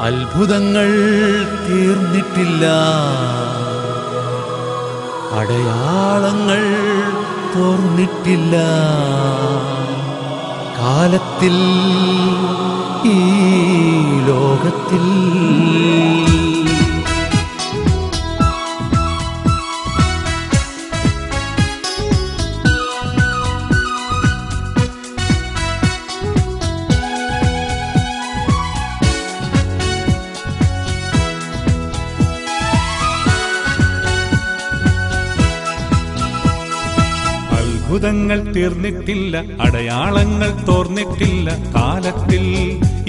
അത്ഭുതങ്ങൾ തീർന്നിട്ടില്ല, അടയാളങ്ങൾ തോർന്നിട്ടില്ല. കാലത്തിൽ ഈ ലോകത്തിൽ അത്ഭുതങ്ങൾ തീർന്നിട്ടില്ല, അടയാളങ്ങൾ തോർന്നിട്ടില്ല. കാലത്തിൽ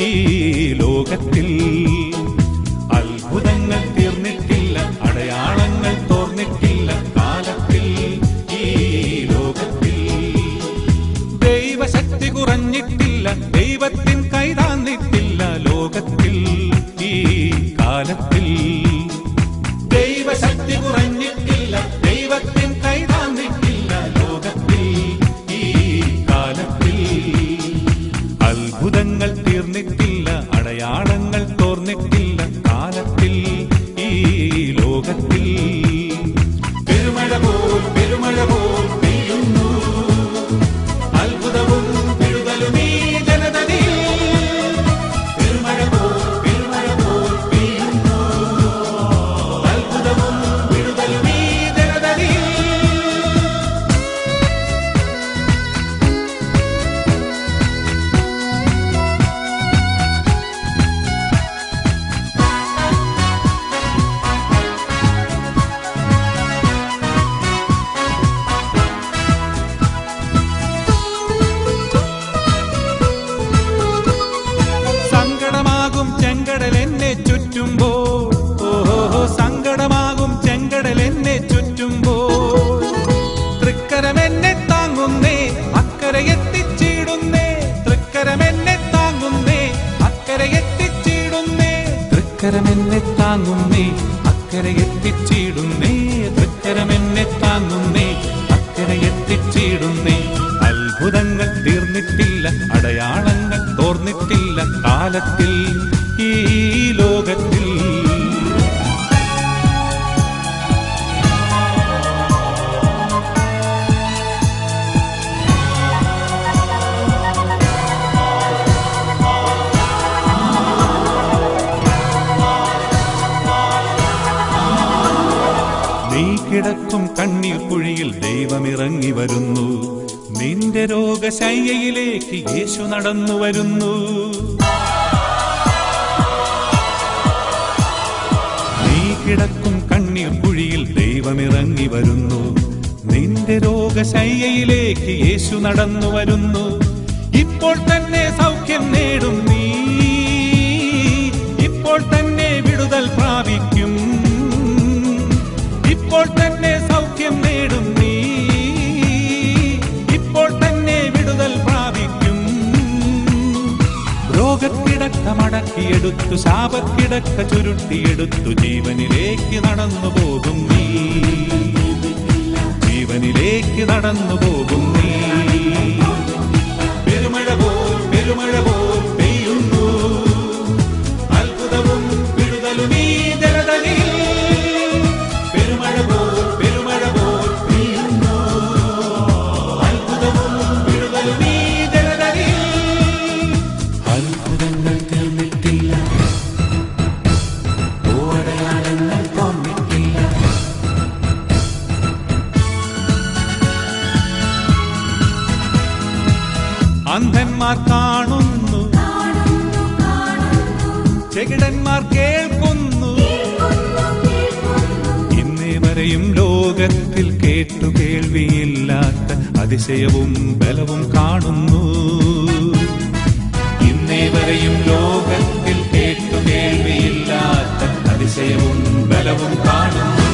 ഈ ലോകത്തിൽ അത്ഭുതങ്ങൾ തീർന്നിട്ടില്ല, അടയാളങ്ങൾ തോർന്നിട്ടില്ല. കാലത്തിൽ ഈ ലോകത്തിൽ ദൈവശക്തി കുറഞ്ഞിട്ടില്ല, ദൈവത്തിൻ കൈതാന്നിട്ടില്ല. ലോകത്തിൽ ഈ കാലത്തിൽ ദൈവശക്തി കുറഞ്ഞിട്ടില്ല, ദൈവത്തിൻ കൈതാന്നിട്ടില്ല. അത്ഭുതങ്ങൾ തീർന്നിട്ടില്ല, അടയാളങ്ങൾ തോർന്നിട്ടില്ല. കാലത്തിൽ ഈ ലോകത്തിൽ പെരുമഴ പോൽ പെയ്യുന്നു അത്ഭുതവും വിടുതലും ഈ ജനതയിൽ. പെരുമഴ പോൽ പെയ്യുന്നു അത്ഭുതവും വിടുതലും ഈ ജനതയിൽ. ചെങ്കടൽ എന്നെ ചുറ്റുമ്പോൾ, ഓഹോ സങ്കടമാകും ചെങ്കടൽ എന്നെ ചുറ്റുമ്പോൾ, തൃക്കരം എന്നെ താങ്ങുന്നേ അക്കരെ എത്തിച്ചിടുന്നേ. തൃക്കരം എന്നെ താങ്ങുന്നേ അക്കരെ എത്തിച്ചിടുന്നേ. തൃക്കരം എന്നെ താങ്ങുന്നേ അക്കരെ എത്തിച്ചിടുന്നേ. തൃക്കരം എന്നെ താങ്ങുന്നേ അക്കരെ എത്തിച്ചിടുന്നേ. അത്ഭുതങ്ങൾ തീർന്നിട്ടില്ല, അടയാളങ്ങൾ തോർന്നിട്ടില്ല. കാലത്തിൽ ഈ ലോകത്തിൽ നീ കിടക്കും കണ്ണീർ കുഴിയിൽ ദൈവമിറങ്ങി വരുന്നു. നിന്റെ രോഗശയ്യയിലേക്ക് യേശു നടന്നു വരുന്നു. നീ കിടക്കും കണ്ണീർ കുഴിയിൽ ദൈവമിറങ്ങി വരുന്നു. നിന്റെ രോഗശയ്യയിലേക്ക് യേശു നടന്നു വരുന്നു. ഇപ്പോൾ തന്നെ സൗഖ്യം നേടും നീ, ഇപ്പോൾ തന്നെ വിടുതൽ പ്രാപിക്കും. ഇപ്പോൾ തന്നെ സൗഖ്യം നേടും നീ, ഇപ്പോൾ തന്നെ വിടുതൽ പ്രാപിക്കും. രോഗക്കിടക്ക മടക്കിയെടുത്തു, ശാപക്കിടക്ക ചുരുട്ടിയെടുത്തു. ജീവനിലേക്ക് നടന്നു പോകും നീ, ജീവനിലേക്ക് നടന്നു പോകും നീ. പെരുമഴ പോൽ പെയ്യുന്നു അത്ഭുതവും വിടുതലും ഈ ജനതയിൽ. പെരുമഴ പോൽ പെയ്യുന്നു അത്ഭുതവും വിടുതലും ഈ ജനതയിൽ. അത്ഭുതങ്ങൾ തീർന്നിട്ടില്ല, അടയാളങ്ങൾ തോന്നിട്ടില്ല. അന്ധന്മാർ കാണുന്നു, ചെകിടന്മാർ കേൾക്കുന്നു. ഇന്നേ വരെയും ലോകത്തിൽ കേട്ടു കേൾവിയില്ലാത്ത അതിശയവും ബലവും കാണുന്നു. ഇന്നേ വരെയും ലോകത്തിൽ കേട്ടു കേൾവിയില്ലാത്ത അതിശയവും ബലവും കാണുന്നു.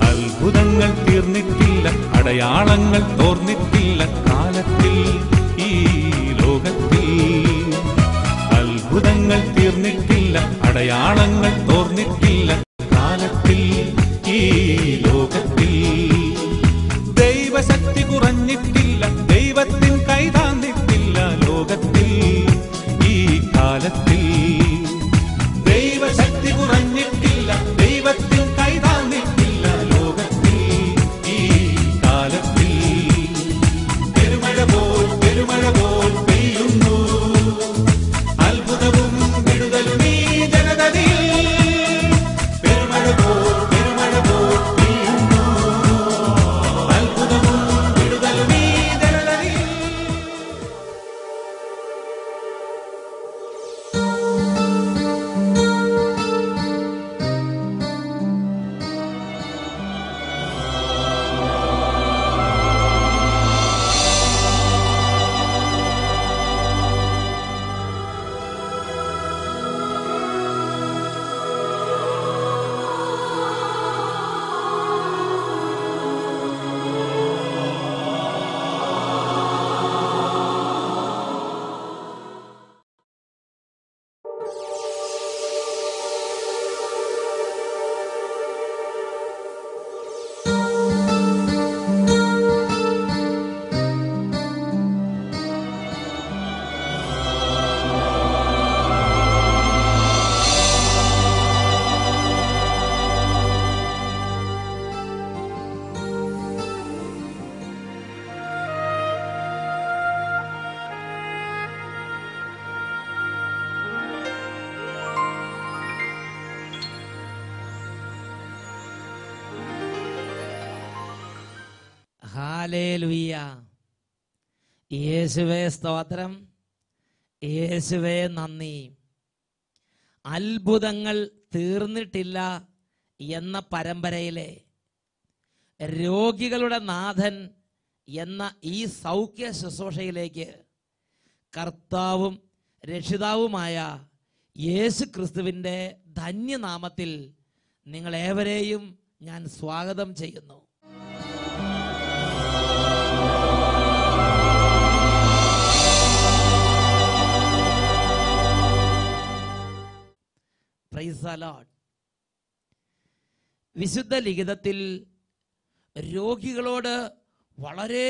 അത്ഭുതങ്ങൾ തീർന്നിട്ടില്ല, അടയാളങ്ങൾ തോർന്നിട്ടില്ല. കാലത്തിൽ ഈ ലോകത്തിൽ അത്ഭുതങ്ങൾ തീർന്നിട്ടില്ല, അടയാളങ്ങൾ തോർന്നിട്ടില്ല. കാലത്തിൽ ഈ ലോകത്തിൽ ദൈവശക്തി കുറഞ്ഞിട്ടില്ല, ദൈവത്തിൻ കൈതാന്നിട്ടില്ല. ലോകത്തിൽ ഈ കാലത്തിൽ ഹല്ലേലൂയ. യേശുവേ സ്തോത്രം, യേശുവേ നന്ദി. അത്ഭുതങ്ങൾ തീർന്നിട്ടില്ല എന്ന പരമ്പരയിലെ രോഗികളുടെ നാഥൻ എന്ന ഈ സൗഖ്യ ശുശ്രൂഷയിലേക്ക് കർത്താവും രക്ഷിതാവുമായ യേശു ക്രിസ്തുവിൻ്റെ ധന്യനാമത്തിൽ നിങ്ങളേവരെയും ഞാൻ സ്വാഗതം ചെയ്യുന്നു. Price the Lord. വിശുദ്ധ ലിഖിതത്തിൽ രോഗികളോട് വളരെ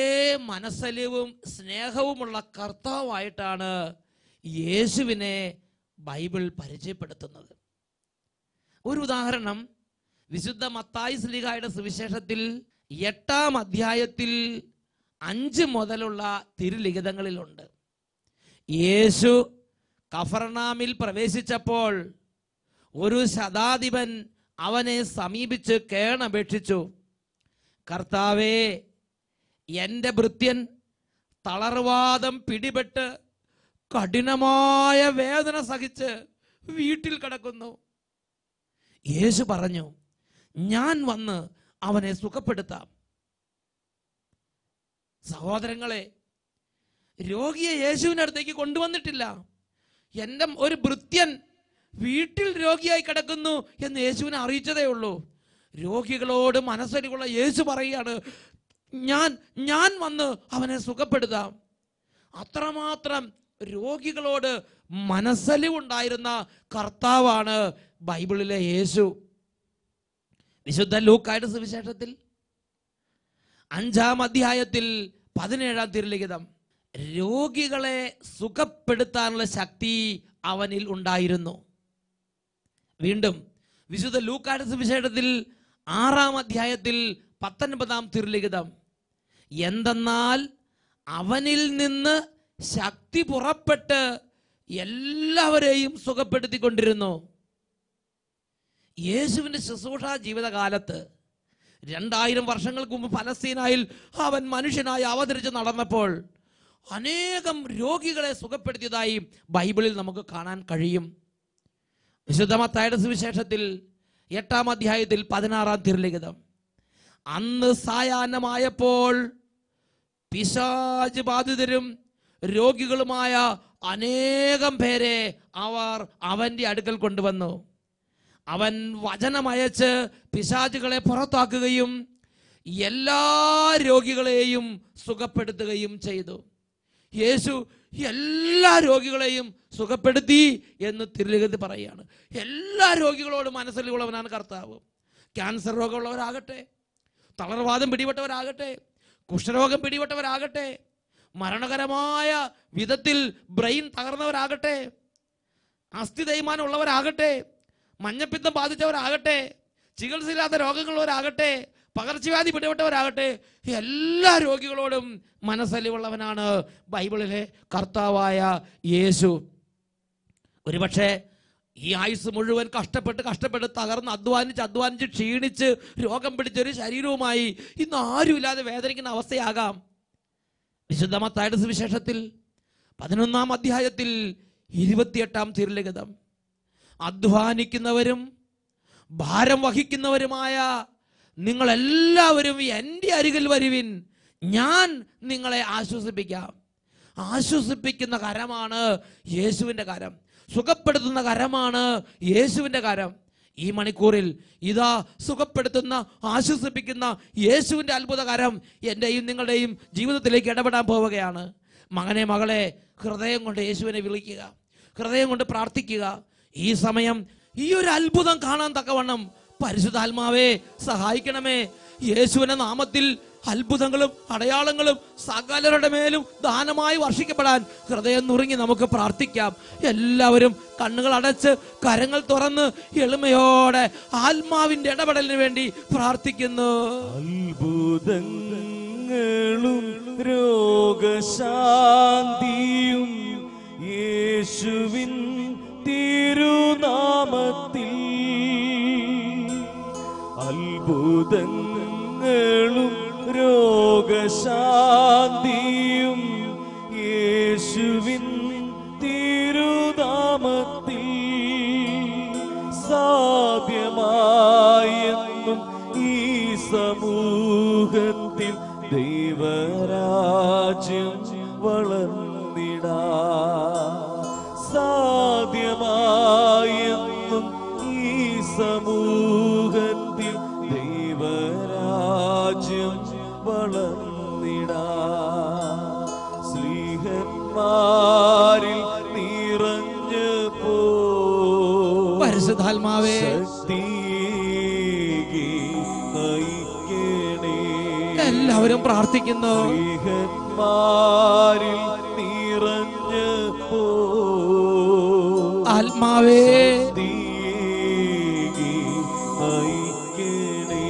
മനസ്സലിവും സ്നേഹവുമുള്ള കർത്താവായിട്ടാണ് യേശുവിനെ ബൈബിൾ പരിചയപ്പെടുത്തുന്നത്. ഒരു ഉദാഹരണം വിശുദ്ധ മത്തായി ശ്ലീഹായുടെ സുവിശേഷത്തിൽ 8-ാം അധ്യായത്തിൽ 5 മുതലുള്ള തിരുലിഖിതങ്ങളിലുണ്ട്. യേശു കഫർനാമിൽ പ്രവേശിച്ചപ്പോൾ ഒരു ശതാധിപൻ അവനെ സമീപിച്ച് കേണപേക്ഷിച്ചു, കർത്താവേ, എൻ്റെ ഭൃത്യൻ തളർവാദം പിടിപെട്ട് കഠിനമായ വേദന സഹിച്ച് വീട്ടിൽ കിടക്കുന്നു. യേശു പറഞ്ഞു, ഞാൻ വന്ന് അവനെ സുഖപ്പെടുത്താം. സഹോദരങ്ങളെ, രോഗിയെ യേശുവിൻ്റെ അടുത്തേക്ക് കൊണ്ടുവന്നിട്ടില്ല. എൻ്റെ ഒരു ഭൃത്യൻ വീട്ടിൽ രോഗിയായി കിടക്കുന്നു എന്ന് യേശുവിനെ അറിയിച്ചതേ ഉള്ളൂ. രോഗികളോട് മനസ്സലിവുള്ള യേശു പറയുകയാണ്, ഞാൻ വന്ന് അവനെ സുഖപ്പെടുത്താം. അത്രമാത്രം രോഗികളോട് മനസ്സലിവുണ്ടായിരുന്ന കർത്താവാണ് ബൈബിളിലെ യേശു. വിശുദ്ധ ലൂക്കായുടെ സുവിശേഷത്തിൽ 5-ാം അധ്യായത്തിൽ 17-ാം തിരുലിഖിതം, രോഗികളെ സുഖപ്പെടുത്താനുള്ള ശക്തി അവനിൽ ഉണ്ടായിരുന്നു. വീണ്ടും വിശുദ്ധ ലൂക്കായുടെ സുവിശേഷത്തിൽ 6-ാം അധ്യായത്തിൽ 19-ാം തിരുലിഖിതം, എന്തെന്നാൽ അവനിൽ നിന്ന് ശക്തി പുറപ്പെട്ട് എല്ലാവരെയും സുഖപ്പെടുത്തിക്കൊണ്ടിരുന്നു. യേശുവിൻ്റെ ശുശ്രൂഷ ജീവിതകാലത്ത് 2000 വർഷങ്ങൾക്ക് മുമ്പ് പലസ്തീനായിൽ അവൻ മനുഷ്യനായി അവതരിച്ച് നടന്നപ്പോൾ അനേകം രോഗികളെ സുഖപ്പെടുത്തിയതായി ബൈബിളിൽ നമുക്ക് കാണാൻ കഴിയും. വിശുദ്ധ മത്തായിയുടെ സുവിശേഷത്തിൽ 8-ാം അധ്യായത്തിൽ 16-ാം തിരുലിഖിതം, അന്ന് സായാഹ്നമായപ്പോൾ പിശാച് ബാധിതരും രോഗികളുമായ അനേകം പേരെ അവർ അവൻ്റെ അടുക്കൽ കൊണ്ടുവന്നു. അവൻ വചനമയച്ച് പിശാചുകളെ പുറത്താക്കുകയും എല്ലാ രോഗികളെയും സുഖപ്പെടുത്തുകയും ചെയ്തു. യേശു എല്ലാ രോഗികളെയും സുഖപ്പെടുത്തി എന്ന് തിരുലിഖിതത്തിൽ പറയുകയാണ്. എല്ലാ രോഗികളോടും മനസ്സിലുള്ളവനാണ് കർത്താവ്. ക്യാൻസർ രോഗമുള്ളവരാകട്ടെ, തളർവാദം പിടിപെട്ടവരാകട്ടെ, കുഷ്ഠരോഗം പിടിപെട്ടവരാകട്ടെ, മരണകരമായ വിധത്തിൽ ബ്രെയിൻ തകർന്നവരാകട്ടെ, അസ്ഥി തേയ്മാനം ഉള്ളവരാകട്ടെ, മഞ്ഞപ്പിത്തം ബാധിച്ചവരാകട്ടെ, ചികിത്സയില്ലാത്ത രോഗങ്ങളുള്ളവരാകട്ടെ, പകർച്ചവ്യാധി പിടിപെട്ടവരാകട്ടെ, എല്ലാ രോഗികളോടും മനസ്സലിവുള്ളവനാണ് ബൈബിളിലെ കർത്താവായ യേശു. ഒരുപക്ഷെ ഈ ആയുസ് മുഴുവൻ കഷ്ടപ്പെട്ട് തകർന്ന് അധ്വാനിച്ച് ക്ഷീണിച്ച് രോഗം പിടിച്ചൊരു ശരീരവുമായി ഇന്ന് ആരുമില്ലാതെ വേദനിക്കുന്ന അവസ്ഥയാകാം. വിശുദ്ധ മത്തായിയുടെ സുവിശേഷത്തിൽ 11-ാം അധ്യായത്തിൽ 28-ാം തിരുലിഖിതം, അധ്വാനിക്കുന്നവരും ഭാരം വഹിക്കുന്നവരുമായ നിങ്ങളെല്ലാവരും എൻ്റെ അരികിൽ വരുവിൻ, ഞാൻ നിങ്ങളെ ആശ്വസിപ്പിക്കാം. ആശ്വസിപ്പിക്കുന്ന കരമാണ് യേശുവിൻ്റെ കരം. സുഖപ്പെടുത്തുന്ന കരമാണ് യേശുവിൻ്റെ കരം. ഈ മണിക്കൂറിൽ ഇതാ സുഖപ്പെടുത്തുന്ന, ആശ്വസിപ്പിക്കുന്ന യേശുവിൻ്റെ അത്ഭുത കരം എൻ്റെയും നിങ്ങളുടെയും ജീവിതത്തിലേക്ക് ഇടപെടാൻ പോവുകയാണ്. മകനെ, മകളെ, ഹൃദയം കൊണ്ട് യേശുവിനെ വിളിക്കുക, ഹൃദയം കൊണ്ട് പ്രാർത്ഥിക്കുക. ഈ സമയം ഈ ഒരു അത്ഭുതം കാണാൻ തക്കവണ്ണം പരിശുദ്ധാത്മാവേ സഹായിക്കണമേ. യേശുവിന്റെ നാമത്തിൽ അത്ഭുതങ്ങളും അടയാളങ്ങളും സകലരുടെ മേലും ദാനമായി വർഷിക്കപ്പെടാൻ ഹൃദയം നുറുങ്ങി നമുക്ക് പ്രാർത്ഥിക്കാം. എല്ലാവരും കണ്ണുകൾ അടച്ച് കരങ്ങൾ തുറന്ന് എളിമയോടെ ആത്മാവിന്റെ ഇടപെടലിന് വേണ്ടി പ്രാർത്ഥിക്കുന്നു. അത്ഭുതങ്ങളും രോഗശാന്തിയും യേശുവിൻ തിരുനാമത്തിൽ, അത്ഭുതങ്ങളും രോഗശാന്തിയും രോഗശാന്തിയും യേശുവിൻ തിരുനാമത്തിൽ സാധ്യമായെന്നും ഈ സമൂഹത്തിൽ ദൈവരാജ്യം വളർന്നിടാ. സാധ്യമായെന്നും ഈ സമൂഹത്തിൽ ദൈവരാജ്യം വളർന്നിടാ. സ്ലീഹന്മാരിൽ നിറഞ്ഞു പോ പരിശുദ്ധാത്മാവേ ശക്തിയേകി നയിക്കണേ. എല്ലാവരും പ്രാർത്ഥിക്കുന്നു. സ്ലീഹന്മാരിൽ നിറഞ്ഞു പോ ആത്മാവേ ശക്തിയേകി നയിക്കണേ.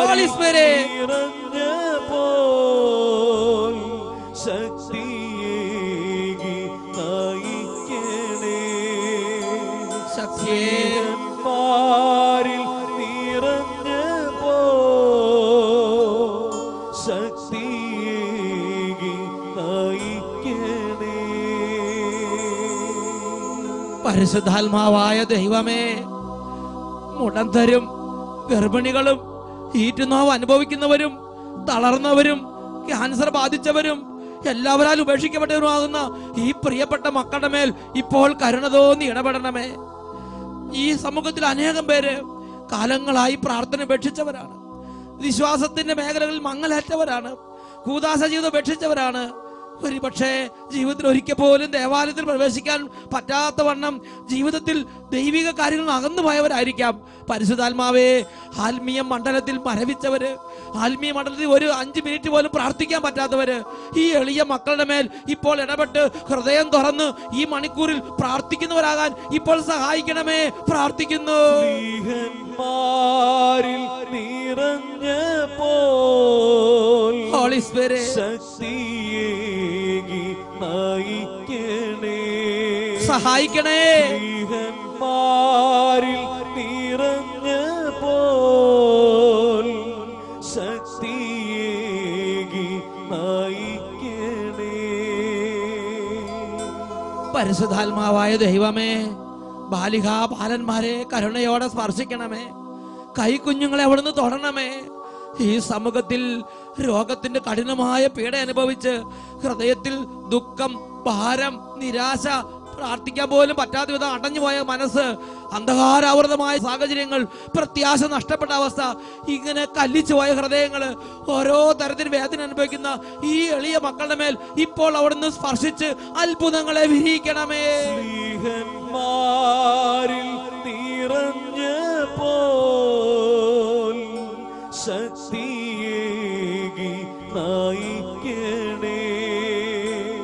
Holy Spirit. സ്ലീഹന്മാരിൽ ശക്തിയേകി നയിക്കണേ. സ്ലീഹന്മാരിൽ നിറഞ്ഞപ്പോ ശക്തിയേകി നയിക്കണേ. പരിശുദ്ധാത്മാവായ ദൈവമേ, മുടന്തരും ഗർഭിണികളും ഈറ്റുനോവ് അനുഭവിക്കുന്നവരും തളർന്നവരും ക്യാൻസർ ബാധിച്ചവരും എല്ലാവരാൽ ഉപേക്ഷിക്കപ്പെട്ടവരുമാകുന്ന ഈ പ്രിയപ്പെട്ട മക്കളുടെ മേൽ ഇപ്പോൾ കരുണ തോന്നി ഇടപെടണമേ. ഈ സമൂഹത്തിൽ അനേകം പേര് കാലങ്ങളായി പ്രാർത്ഥന ഉപേക്ഷിച്ചവരാണ്. വിശ്വാസത്തിന്റെ മേഖലകളിൽ മങ്ങലേറ്റവരാണ്. കൂദാശ ജീവിതം ഉപേക്ഷിച്ചവരാണ്. ഒരു പക്ഷേ ജീവിതത്തിൽ ഒരിക്കൽ പോലും ദേവാലയത്തിൽ പ്രവേശിക്കാൻ പറ്റാത്ത വണ്ണം ജീവിതത്തിൽ ദൈവിക കാര്യങ്ങൾ അകന്നു പോയവരായിരിക്കാം. പരിശുദ്ധാത്മാവേ, ആത്മീയ മണ്ഡലത്തിൽ മരവിച്ചവര്, ആത്മീയ മണ്ഡലത്തിൽ ഒരു 5 മിനിറ്റ് പോലും പ്രാർത്ഥിക്കാൻ പറ്റാത്തവര്, ഈ എളിയ മക്കളുടെ മേൽ ഇപ്പോൾ ഇടപെട്ട് ഹൃദയം തുറന്ന് ഈ മണിക്കൂറിൽ പ്രാർത്ഥിക്കുന്നവരാകാൻ ഇപ്പോൾ സഹായിക്കണമേ. പ്രാർത്ഥിക്കുന്നു. ഹോളി സ്പിരിറ്റ് ശക്തിയേകി നയിക്കണേ. സഹായിക്കണേ. സ്ലീഹന്മാരിൽ നിറഞ്ഞപ്പോൾ ശക്തിയേകി നയിക്കണേ. പരിശുദ്ധാത്മാവായ ദൈവമേ, ബാലികാ ബാലന്മാരെ കരുണയോടെ സ്പർശിക്കണമേ. കൈക്കുഞ്ഞുങ്ങളെ അവിടുന്ന് തൊടണമേ. ഈ സമൂഹത്തിൽ രോഗത്തിന്റെ കഠിനമായ പീഡ അനുഭവിച്ച് ഹൃദയത്തിൽ ദുഃഖം, ഭാരം, നിരാശ, പ്രാർത്ഥിക്കാൻ പോലും പറ്റാത്ത വിധം അടഞ്ഞുപോയ മനസ്സ്, അന്ധകാരാവൃതമായ സാഹചര്യങ്ങൾ, പ്രത്യാശ നഷ്ടപ്പെട്ട അവസ്ഥ, ഇങ്ങനെ കല്ലിച്ചു പോയ ഹൃദയങ്ങള്, ഓരോ തരത്തിൽ വേദന അനുഭവിക്കുന്ന ഈ എളിയ മക്കളുടെ മേൽ ഇപ്പോൾ അവിടുന്ന് സ്പർശിച്ച് അത്ഭുതങ്ങളെ വിരിയിക്കണമേ. സ്ലീഹന്മാരിൽ നിറഞ്ഞപ്പോൾ ശക്തിയേകി നയിക്കണേ.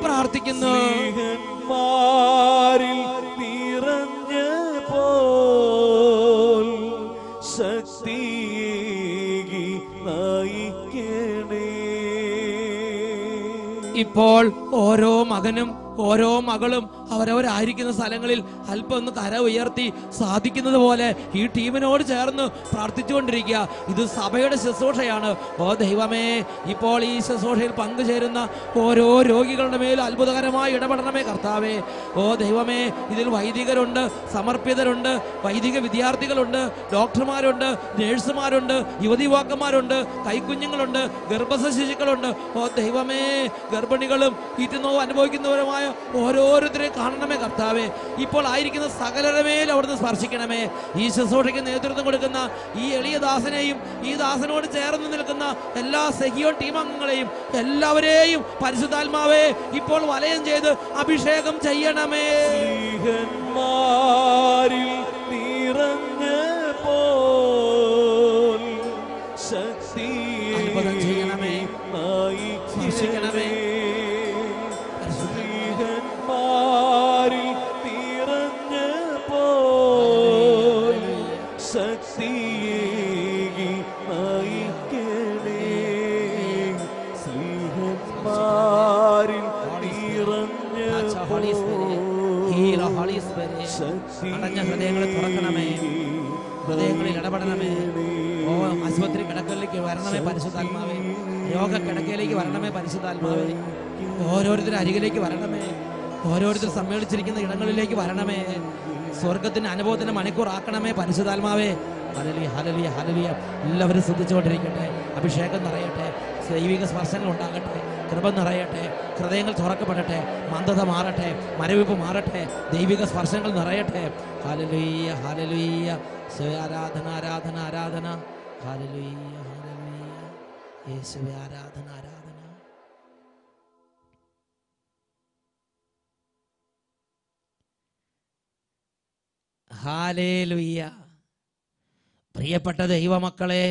പ്രാർത്ഥിക്കുന്നു. സ്ലീഹന്മാരിൽ നിറഞ്ഞപ്പോൾ ശക്തിയേകി നയിക്കണേ. ഇപ്പോൾ ഓരോ മകനും ഓരോ മകളും അവരവരായിരിക്കുന്ന സ്ഥലങ്ങളിൽ അല്പം ഒന്ന് കര ഉയർത്തി സാധിക്കുന്നത് പോലെ ഈ ടീമിനോട് ചേർന്ന് പ്രാർത്ഥിച്ചുകൊണ്ടിരിക്കുക. ഇത് സഭയുടെ ശുശ്രൂഷയാണ്. ഓ ദൈവമേ, ഇപ്പോൾ ഈ ശുശ്രൂഷയിൽ പങ്കുചേരുന്ന ഓരോ രോഗികളുടെ മേൽ അത്ഭുതകരമായി ഇടപെടണമേ കർത്താവേ. ഓ ദൈവമേ, ഇതിൽ വൈദികരുണ്ട്, സമർപ്പിതരുണ്ട്, വൈദിക വിദ്യാർത്ഥികളുണ്ട്, ഡോക്ടർമാരുണ്ട്, നേഴ്സുമാരുണ്ട്, യുവതിവാക്കന്മാരുണ്ട്, കൈക്കുഞ്ഞുങ്ങളുണ്ട്, ഗർഭസ്ഥ ശിശുക്കളുണ്ട്. ഓ ദൈവമേ, ഗർഭിണികളും ഈറ്റുനോവ് അനുഭവിക്കുന്നവരുമായ ഓരോരുത്തരെ കാണണമേ കർത്താവേ. ഇപ്പോൾ ആയിരിക്കുന്ന സകലരുടെ മേൽ അവിടുന്ന് സ്പർശിക്കണമേ. ഈ ശുശ്രൂഷയ്ക്ക് നേതൃത്വം കൊടുക്കുന്ന ഈ എളിയ ദാസനെയും ഈ ദാസനോട് ചേർന്ന് നിൽക്കുന്ന എല്ലാ സഹിയോൻ ടീം അംഗങ്ങളെയും എല്ലാവരെയും പരിശുദ്ധാത്മാവേ ഇപ്പോൾ വലയം ചെയ്ത് അഭിഷേകം ചെയ്യണമേ. സ്ലീഹന്മാരിൽ നിറഞ്ഞപ്പോൾ അത്ഭുതം ചെയ്യണമേ, സ്പർശിക്കണമേ. സ്ലീഹന്മാരിൽ നിറഞ്ഞപ്പോൾ ശക്തിയേകി നയിക്കണേ. സ്ലീഹന്മാരിൽ അടഞ്ഞ ഹൃദയങ്ങളെ തുറക്കണമേ, ഹൃദയങ്ങളിൽ ഇടപെടണമേ. ഓ ഓ ആശുപത്രി കിടക്കയിലേക്ക് വരണമേ പരിശുദ്ധാത്മാവേ, രോഗക്കിടക്കയിലേക്ക് വരണമേ പരിശുദ്ധാത്മാവേ, ഓരോരുത്തരുടെ അരികിലേക്ക് വരണമേ, ഓരോരുത്തർ സമ്മേളിച്ചിരിക്കുന്ന ഇടങ്ങളിലേക്ക് വരണമേ, സ്വർഗത്തിന്റെ അനുഭവത്തിന്റെ മണിക്കൂറാക്കണമേ പരിശുദ്ധാത്മാവേ. Hallelujah hallelujah hallelujah. എല്ലാവരും ശ്രദ്ധിച്ചുകൊണ്ടിരിക്കട്ടെ. അഭിഷേകം നിറയട്ടെ, ദൈവിക സ്പർശങ്ങൾ ഉണ്ടാകട്ടെ, കൃപ നിറയട്ടെ, ഹൃദയങ്ങൾ തുറക്കപ്പെടട്ടെ, മന്ദത മാറട്ടെ, മരവിപ്പ് മാറട്ടെ, ദൈവിക സ്പർശങ്ങൾ നിറയട്ടെ. Hallelujah hallelujah. ആരാധന ആരാധന ആരാധന. Hallelujah hallelujah. യേശുവേ ആരാധന ആരാധന. ഹല്ലേലൂയ. പ്രിയപ്പെട്ട ദൈവമക്കളെ,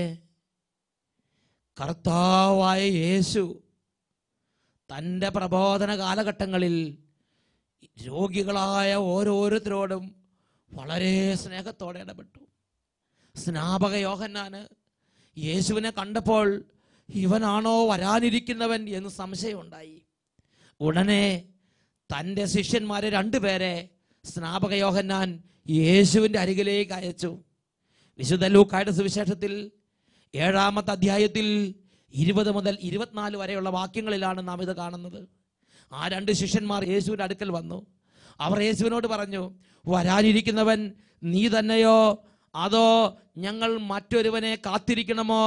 കർത്താവായ യേശു തൻ്റെ പ്രബോധന കാലഘട്ടങ്ങളിൽ രോഗികളായ ഓരോരുത്തരോടും വളരെ സ്നേഹത്തോടെ ഇടപെട്ടു. സ്നാപക യോഹന്നാന് യേശുവിനെ കണ്ടപ്പോൾ ഇവനാണോ വരാനിരിക്കുന്നവൻ എന്ന് സംശയമുണ്ടായി. ഉടനെ തൻ്റെ ശിഷ്യന്മാരെ 2 പേരെ സ്നാപക യോഹന്നാൻ യേശുവിൻ്റെ അരികിലേക്ക് അയച്ചു. വിശുദ്ധ ലൂക്കായുടെ സുവിശേഷത്തിൽ 7-ാമത്തെ അധ്യായത്തിൽ 20 മുതൽ 24 വരെയുള്ള വാക്യങ്ങളിലാണ് നാം ഇത് കാണുന്നത്. ആ 2 ശിഷ്യന്മാർ യേശുവിൻ്റെ അടുക്കൽ വന്നു. അവർ യേശുവിനോട് പറഞ്ഞു, വരാനിരിക്കുന്നവൻ നീ തന്നെയോ അതോ ഞങ്ങൾ മറ്റൊരുവനെ കാത്തിരിക്കണമോ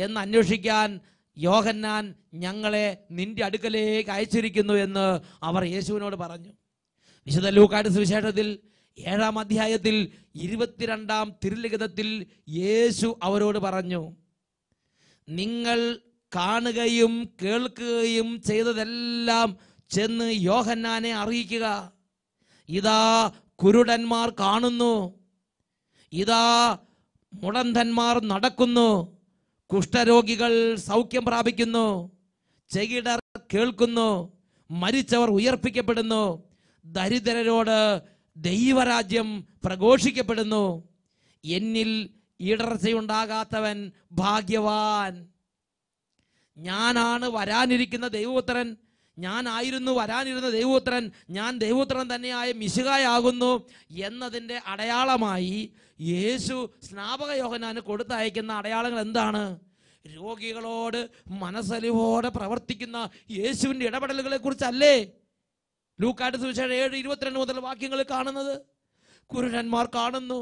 എന്ന് അന്വേഷിക്കാൻ യോഹന്നാൻ ഞങ്ങളെ നിന്റെ അടുക്കലേക്ക് അയച്ചിരിക്കുന്നു എന്ന് അവർ യേശുവിനോട് പറഞ്ഞു. വിശുദ്ധ ലൂക്കായുടെ സുവിശേഷത്തിൽ 7-ാം അധ്യായത്തിൽ 22-ാം തിരുലിഖിതത്തിൽ യേശു അവരോട് പറഞ്ഞു, നിങ്ങൾ കാണുകയും കേൾക്കുകയും ചെയ്തതെല്ലാം ചെന്ന് യോഹന്നാനെ അറിയിക്കുക. ഇതാ കുരുടന്മാർ കാണുന്നു, ഇതാ മുടന്തന്മാർ നടക്കുന്നു, കുഷ്ഠരോഗികൾ സൗഖ്യം പ്രാപിക്കുന്നു, ചെകിടർ കേൾക്കുന്നു, മരിച്ചവർ ഉയർപ്പിക്കപ്പെടുന്നു, ദരിദ്രരോട് ദൈവരാജ്യം പ്രഘോഷിക്കപ്പെടുന്നു. എന്നിൽ ഇടർച്ചയുണ്ടാകാത്തവൻ ഭാഗ്യവാൻ. ഞാനാണ് വരാനിരിക്കുന്ന ദൈവപുത്രൻ, ഞാനായിരുന്നു വരാനിരുന്ന ദൈവപുത്രൻ, ഞാൻ ദൈവപുത്രൻ തന്നെയായ മിശിഹായാകുന്നു എന്നതിൻ്റെ അടയാളമായി യേശു സ്നാപക യോഹന്നാന് കൊടുത്തയക്കുന്ന അടയാളങ്ങൾ എന്താണ്? രോഗികളോട് മനസ്സലിവോടെ പ്രവർത്തിക്കുന്ന യേശുവിൻ്റെ ഇടപെടലുകളെ കുറിച്ചല്ലേ ലൂക്കായുടെ സുവിശേഷം 7:22 മുതൽ വാക്യങ്ങൾ കാണുന്നത്? കുരുടന്മാർ കാണുന്നു,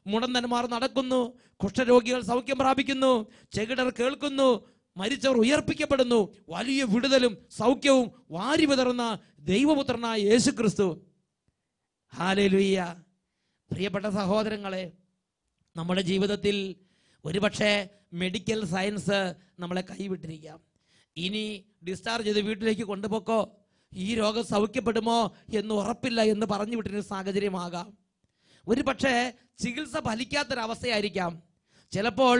മുടന്തന്മാർ നടക്കുന്നു, കുഷ്ഠരോഗികൾ സൗഖ്യം പ്രാപിക്കുന്നു, ചെകിടർ കേൾക്കുന്നു, മരിച്ചവർ ഉയർപ്പിക്കപ്പെടുന്നു, വലിയ വിടുതലും സൗഖ്യവും വാരി വിതറുന്ന ദൈവപുത്രനായ യേശു ക്രിസ്തു. ഹല്ലേലൂയ. പ്രിയപ്പെട്ട സഹോദരങ്ങളെ, നമ്മുടെ ജീവിതത്തിൽ ഒരുപക്ഷെ മെഡിക്കൽ സയൻസ് നമ്മളെ കൈവിട്ടിരിക്കാം. ഇനി ഡിസ്ചാർജ് ചെയ്ത് വീട്ടിലേക്ക് കൊണ്ടുപോക്കോ, ഈ രോഗം സൗഖ്യപ്പെടുമോ എന്ന് ഉറപ്പില്ല എന്ന് പറഞ്ഞു വിട്ടിരുന്ന സാഹചര്യമാകാം. ഒരു പക്ഷേ ചികിത്സ ഫലിക്കാത്തൊരവസ്ഥയായിരിക്കാം. ചിലപ്പോൾ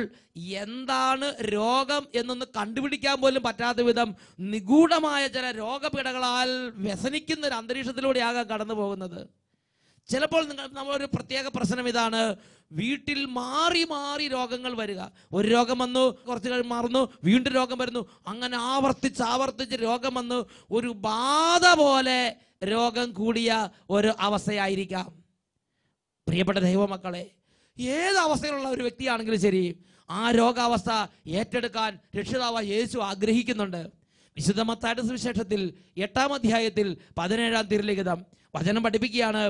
എന്താണ് രോഗം എന്നൊന്ന് കണ്ടുപിടിക്കാൻ പോലും പറ്റാത്ത വിധം നിഗൂഢമായ ചില രോഗപീഠകളാൽ വ്യസനിക്കുന്ന ഒരു അന്തരീക്ഷത്തിലൂടെയാകാം കടന്നു പോകുന്നത്. ചിലപ്പോൾ നമ്മളൊരു പ്രത്യേക പ്രശ്നം ഇതാണ്, വീട്ടിൽ മാറി മാറി രോഗങ്ങൾ വരിക. ഒരു രോഗം വന്നു, കുറച്ച് കഴിഞ്ഞ് മാറുന്നു, വീണ്ടും രോഗം വരുന്നു, അങ്ങനെ ആവർത്തിച്ച് രോഗം വന്ന് ഒരു ബാധ പോലെ രോഗം കൂടിയ ഒരു അവസ്ഥയായിരിക്കാം. പ്രിയപ്പെട്ട ദൈവമക്കളെ, ഏത് അവസ്ഥയിലുള്ള ഒരു വ്യക്തിയാണെങ്കിലും ശരി, ആ രോഗാവസ്ഥ ഏറ്റെടുക്കാൻ രക്ഷിതാവായ യേശു ആഗ്രഹിക്കുന്നുണ്ട്. വിശുദ്ധ മത്തായിയുടെ സുവിശേഷത്തിൽ 8-ാം അധ്യായത്തിൽ 17-ാം തിരുലിഖിതം വചനം പഠിപ്പിക്കുകയാണ്,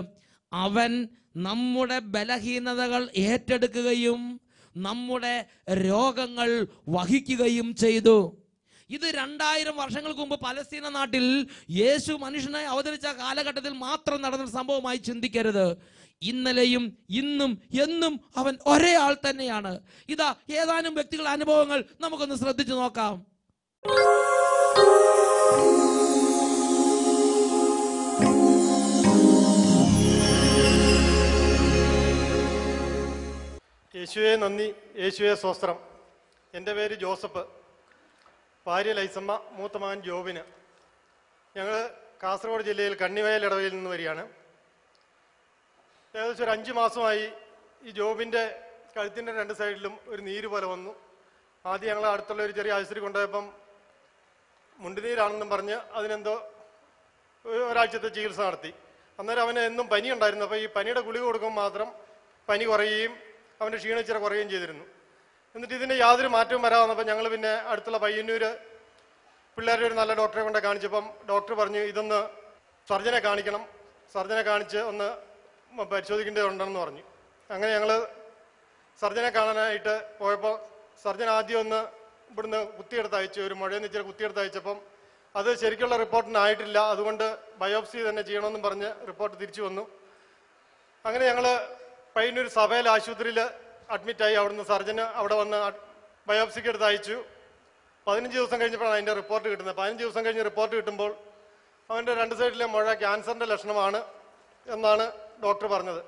അവൻ നമ്മുടെ ബലഹീനതകൾ ഏറ്റെടുക്കുകയും നമ്മുടെ രോഗങ്ങൾ വഹിക്കുകയും ചെയ്തു. ഇത് 2000 വർഷങ്ങൾക്ക് മുമ്പ് പലസ്തീന നാട്ടിൽ യേശു മനുഷ്യനായി അവതരിച്ച കാലഘട്ടത്തിൽ മാത്രം നടന്ന സംഭവമായി ചിന്തിക്കരുത്. ഇന്നലെയും ഇന്നും എന്നും അവൻ ഒരേ ആൾ തന്നെയാണ്. ഇതാ ഏതാനും വ്യക്തികളുടെ അനുഭവങ്ങൾ നമുക്കൊന്ന് ശ്രദ്ധിച്ചു നോക്കാം. യേശുവെ നന്ദി, യേശുവെ സ്വസ്ത്രം. എൻ്റെ പേര് ജോസഫ്, ഭാര്യ ലൈസമ്മ, മൂത്ത മകൻ ജോബിന്. ഞങ്ങൾ കാസർഗോഡ് ജില്ലയിൽ കണ്ണിവയൽ ഇടവയിൽ നിന്ന് വരികയാണ്. ഏകദേശം ഒരു 5 മാസമായി ഈ ജോബിൻ്റെ കഴുത്തിൻ്റെ 2 സൈഡിലും ഒരു നീര് പോലെ വന്നു. ആദ്യം ഞങ്ങൾ അടുത്തുള്ള ഒരു ചെറിയ ആശുപത്രി കൊണ്ടുപോയപ്പം മുണ്ടുനീരാണെന്നും പറഞ്ഞ് അതിനെന്തോ ഒരാഴ്ചത്തെ ചികിത്സ നടത്തി. അന്നേരം അവന് എന്നും പനി ഉണ്ടായിരുന്നു. അപ്പോൾ ഈ പനിയുടെ ഗുളിക കൊടുക്കുമ്പോൾ മാത്രം പനി കുറയുകയും അവൻ്റെ ക്ഷീണിച്ചിറ കുറയുകയും ചെയ്തിരുന്നു. എന്നിട്ട് ഇതിന് യാതൊരു മാറ്റവും വരാതെ വന്നപ്പോൾ ഞങ്ങൾ പിന്നെ അടുത്തുള്ള പയ്യന്നൂർ പിള്ളേരുടെ ഒരു നല്ല ഡോക്ടറെ കൊണ്ട് കാണിച്ചപ്പം ഡോക്ടർ പറഞ്ഞു ഇതൊന്ന് സർജനെ കാണിക്കണം, സർജനെ കാണിച്ച് ഒന്ന് പരിശോധിക്കേണ്ടതുണ്ടെന്ന് പറഞ്ഞു. അങ്ങനെ ഞങ്ങൾ സർജനെ കാണാനായിട്ട് പോയപ്പോൾ സർജൻ ആദ്യം ഒന്ന് ഇവിടുന്ന് കുത്തിയെടുത്ത് അയച്ചു, ഒരു മുഴയെന്ന് ഇച്ചിരി കുത്തിയെടുത്ത് അയച്ചപ്പം അത് ശരിക്കുള്ള റിപ്പോർട്ടിനായിട്ടില്ല, അതുകൊണ്ട് ബയോപ്സി തന്നെ ചെയ്യണമെന്നും പറഞ്ഞ് റിപ്പോർട്ട് തിരിച്ചു വന്നു. അങ്ങനെ ഞങ്ങൾ പയ്യന്നൂർ സഭയിൽ ആശുപത്രിയിൽ അഡ്മിറ്റായി. അവിടുന്ന് സർജന് അവിടെ വന്ന് ബയോപ്സിക്ക് എടുത്ത് അയച്ചു. 15 ദിവസം കഴിഞ്ഞപ്പോഴാണ് അതിൻ്റെ റിപ്പോർട്ട് കിട്ടുന്നത്. 15 ദിവസം കഴിഞ്ഞ് റിപ്പോർട്ട് കിട്ടുമ്പോൾ അവൻ്റെ 2 സൈഡിലെ മുഴ ക്യാൻസറിൻ്റെ ലക്ഷണമാണ് എന്നാണ് ഡോക്ടർ പറഞ്ഞത്.